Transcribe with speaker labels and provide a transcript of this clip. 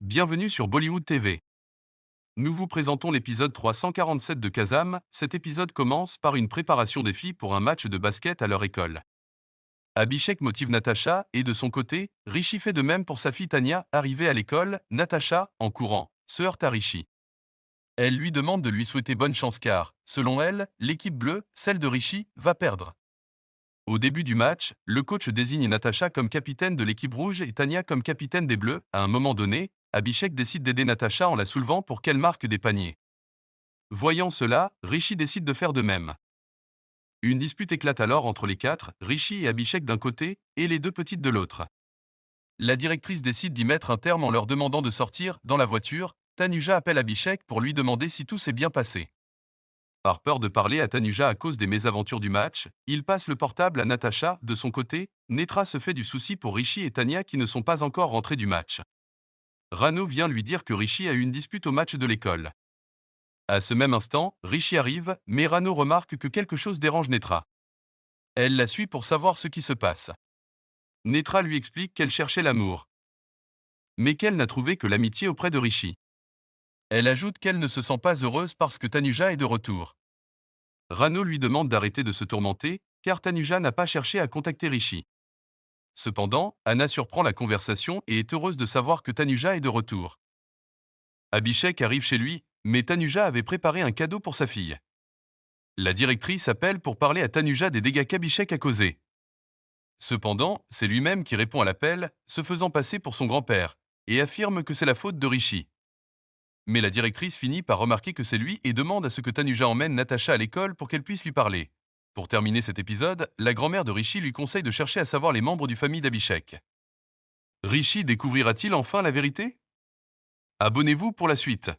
Speaker 1: Bienvenue sur Bollywood TV. Nous vous présentons l'épisode 347 de Kazam. Cet épisode commence par une préparation des filles pour un match de basket à leur école. Abhishek motive Natasha et de son côté, Rishi fait de même pour sa fille Tanya. Arrivée à l'école, Natasha, en courant, se heurte à Rishi. Elle lui demande de lui souhaiter bonne chance car, selon elle, l'équipe bleue, celle de Rishi, va perdre. Au début du match, le coach désigne Natasha comme capitaine de l'équipe rouge et Tanya comme capitaine des bleus. À un moment donné, Abhishek décide d'aider Natasha en la soulevant pour qu'elle marque des paniers. Voyant cela, Rishi décide de faire de même. Une dispute éclate alors entre les quatre, Rishi et Abhishek d'un côté, et les deux petites de l'autre. La directrice décide d'y mettre un terme en leur demandant de sortir. Dans la voiture, Tanuja appelle Abhishek pour lui demander si tout s'est bien passé. Par peur de parler à Tanuja à cause des mésaventures du match, il passe le portable à Natasha. De son côté, Netra se fait du souci pour Rishi et Tanya qui ne sont pas encore rentrés du match. Rano vient lui dire que Rishi a eu une dispute au match de l'école. À ce même instant, Rishi arrive, mais Rano remarque que quelque chose dérange Netra. Elle la suit pour savoir ce qui se passe. Netra lui explique qu'elle cherchait l'amour, mais qu'elle n'a trouvé que l'amitié auprès de Rishi. Elle ajoute qu'elle ne se sent pas heureuse parce que Tanuja est de retour. Rano lui demande d'arrêter de se tourmenter, car Tanuja n'a pas cherché à contacter Rishi. Cependant, Anna surprend la conversation et est heureuse de savoir que Tanuja est de retour. Abhishek arrive chez lui, mais Tanuja avait préparé un cadeau pour sa fille. La directrice appelle pour parler à Tanuja des dégâts qu'Abhishek a causés. Cependant, c'est lui-même qui répond à l'appel, se faisant passer pour son grand-père, et affirme que c'est la faute de Rishi. Mais la directrice finit par remarquer que c'est lui et demande à ce que Tanuja emmène Natasha à l'école pour qu'elle puisse lui parler. Pour terminer cet épisode, la grand-mère de Rishi lui conseille de chercher à savoir les membres du famille d'Abhishek. Rishi découvrira-t-il enfin la vérité? Abonnez-vous pour la suite.